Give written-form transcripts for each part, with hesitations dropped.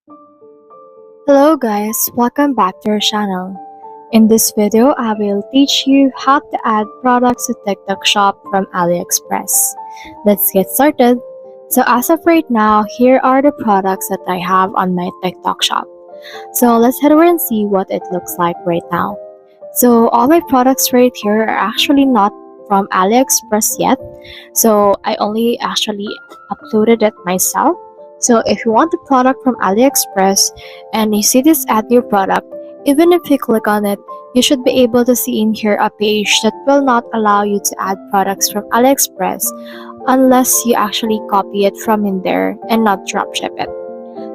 Hello guys, welcome back to our channel. In this video, I will teach you how to add products to TikTok shop from Aliexpress. Let's get started. So as of right now, here are the products that I have on my TikTok shop. So let's head over and see what it looks like right now. So all my products right here are actually not from Aliexpress yet. So I only actually uploaded it myself. So if you want the product from Aliexpress and you see this add new product, even if you click on it, you should be able to see in here a page that will not allow you to add products from Aliexpress unless you actually copy it from in there and not drop ship it.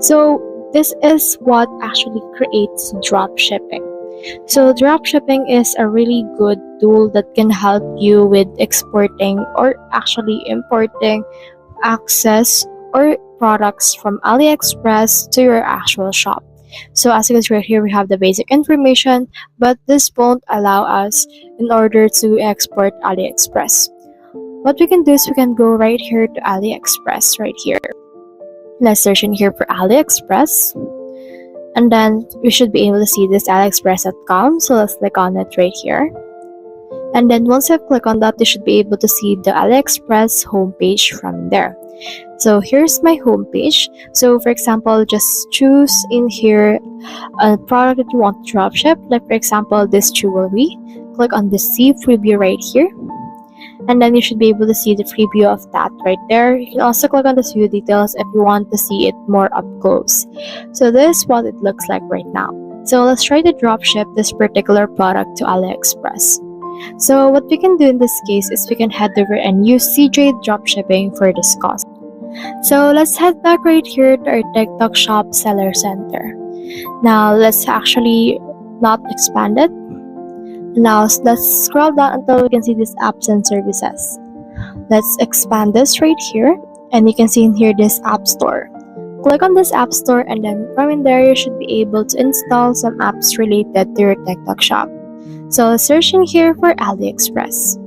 So this is what actually creates drop shipping. So drop shipping is a really good tool that can help you with exporting or actually importing access or products from AliExpress to your actual shop. So as you can see right here, we have the basic information, but this won't allow us in order to export AliExpress. What we can do is we can go right here to AliExpress right here. Let's search in here for AliExpress. And then we should be able to see this aliexpress.com. So let's click on it right here. And then once you click on that, you should be able to see the AliExpress homepage from there. So here's my homepage. So for example, just choose in here a product that you want to drop ship. Like for example, this jewelry. Click on the see preview right here. And then you should be able to see the preview of that right there. You can also click on the view details if you want to see it more up close. So this is what it looks like right now. So let's try to drop ship this particular product to AliExpress. So what we can do in this case is we can head over and use CJ dropshipping for this cost. So let's head back right here to our TikTok shop seller center. Now let's actually not expand it. Now let's scroll down until we can see this apps and services. Let's expand this right here and you can see in here this app store. Click on this app store and then from in there you should be able to install some apps related to your TikTok shop. So let's search in here for AliExpress.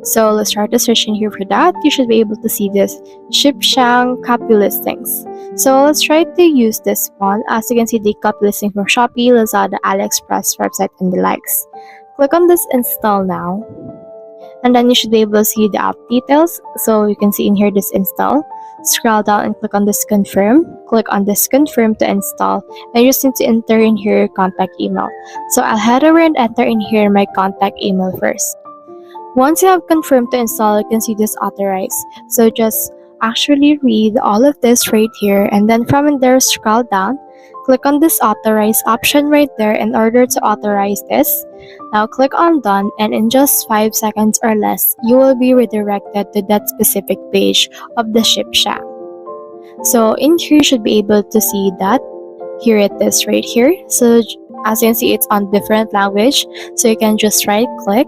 So let's try to search in here for that. You should be able to see this Shipshang copy listings. So let's try to use this one. As you can see, the copy listing from Shopee, Lazada, AliExpress website, and the likes. Click on this install now. And then you should be able to see the app details. So you can see in here this install. Scroll down and click on this confirm. Click on this confirm to install. And you just need to enter in here your contact email. So I'll head over and enter in here my contact email first. Once you have confirmed to install, you can see this authorize. So just actually read all of this right here and then from in there scroll down. Click on this authorize option right there in order to authorize this. Now click on done and in just 5 seconds or less, you will be redirected to that specific page of the Shipshang. So in here you should be able to see that. Here it is right here. So as you can see, it's on different language. So you can just right click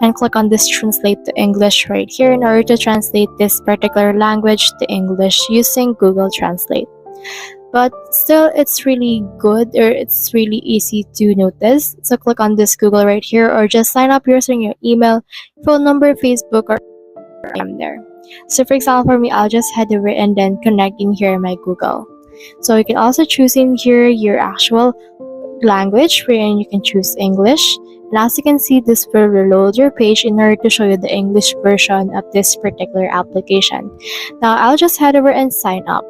and click on this translate to English right here in order to translate this particular language to English using Google Translate. But still, it's really good or it's really easy to notice. So click on this Google right here or just sign up using your email, phone number, Facebook, or I'm there. So for example, for me, I'll just head over and then connect in here my Google. So you can also choose in here your actual language wherein you can choose English. And as you can see, this will reload your page in order to show you the English version of this particular application. Now, I'll just head over and sign up.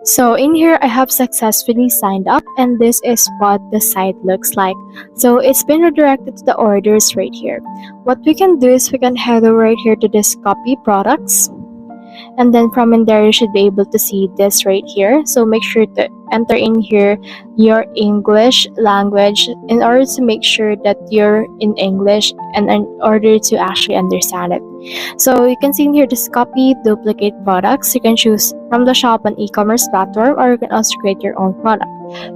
So in here, I have successfully signed up and this is what the site looks like. So it's been redirected to the orders right here. What we can do is we can head over right here to this copy products. And then from in there, you should be able to see this right here. So make sure to enter in here your English language in order to make sure that you're in English and in order to actually understand it. So you can see in here this copy duplicate products. You can choose from the shop on e-commerce platform or you can also create your own product.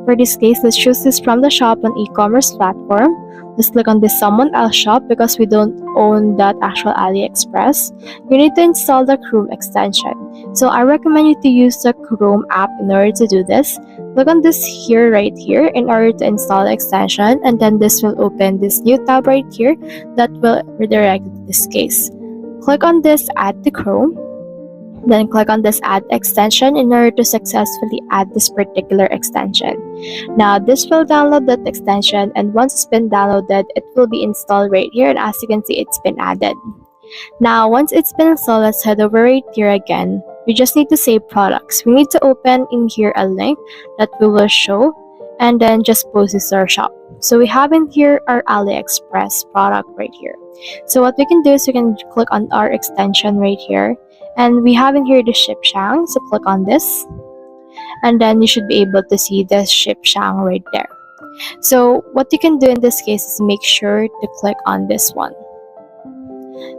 For this case, let's choose this from the shop on e-commerce platform. Let's click on this someone else shop because we don't own that actual AliExpress. You need to install the Chrome extension. So I recommend you to use the Chrome app in order to do this. Click on this here right here in order to install the extension and then this will open this new tab right here that will redirect to this case. Click on this add to Chrome. Then click on this add extension in order to successfully add this particular extension. Now this will download that extension, and once it's been downloaded, it will be installed right here, and as you can see, it's been added. Now once it's been installed, let's head over right here again. We just need to save products. We need to open in here a link that we will show and then just post this to our shop. So we have in here our Aliexpress product right here. So what we can do is we can click on our extension right here, and we have in here the ship shang. So click on this, and then you should be able to see the ship shang right there. So what you can do in this case is make sure to click on this one.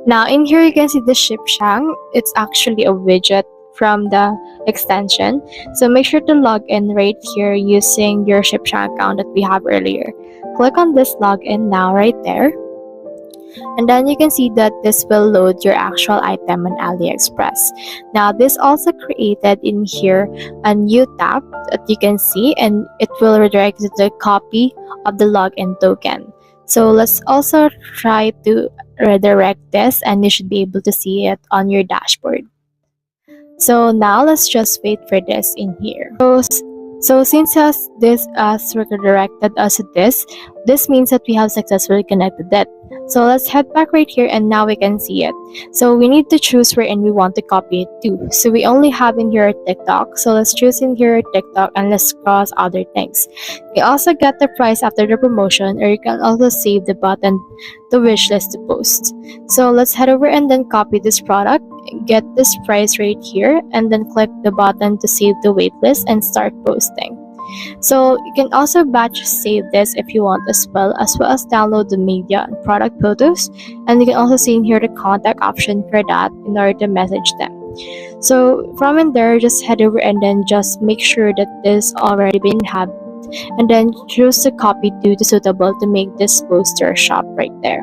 Now in here you can see the ship shang. It's actually a widget from the extension. So make sure to log in right here using your ship shang account that we have earlier. Click on this login now right there. And then you can see that this will load your actual item on Aliexpress. Now this also created in here a new tab that you can see, and it will redirect to the copy of the login token. So let's also try to redirect this, and you should be able to see it on your dashboard. So now let's just wait for this in here. So since this has redirected us to this means that we have successfully connected it. So let's head back right here, and now we can see it. So we need to choose wherein we want to copy it to. So we only have in here TikTok. So let's choose in here TikTok, and let's cross other things. You also get the price after the promotion, or you can also save the button, the wish list to post. So let's head over and then copy this product, get this price right here, and then click the button to save the waitlist and start posting. So you can also batch save this if you want as well as download the media and product photos, and you can also see in here the contact option for that in order to message them. So from in there, just head over and then just make sure that this already been had, and then choose the copy to the suitable to make this poster shop right there.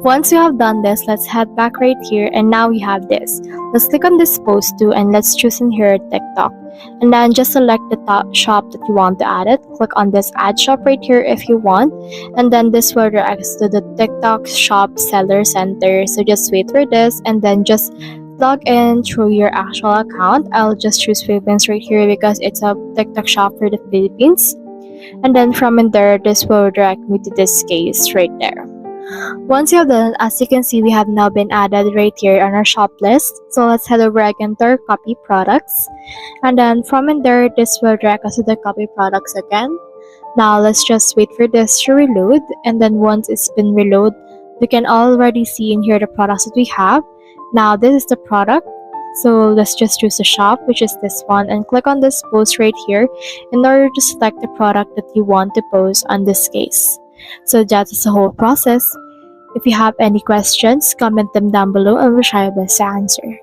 Once you have done this, let's head back right here, and now we have this. Let's click on this post too, and let's choose in here TikTok, and then just select the top shop that you want to add it. Click on this add shop right here if you want, and then this will direct us to the TikTok shop seller center. So just wait for this, and then just log in through your actual account. I'll just choose Philippines right here because it's a TikTok shop for the Philippines, and then from in there, this will direct me to this case right there. Once you have done, as you can see, we have now been added right here on our shop list. So let's head over again to our copy products, and then from in there, this will direct us to the copy products again. Now let's just wait for this to reload, and then once it's been reload, we can already see in here the products that we have. Now this is the product. So let's just choose the shop, which is this one, and click on this post right here in order to select the product that you want to post on this case. So that is the whole process. If you have any questions, comment them down below and we'll try our best to answer.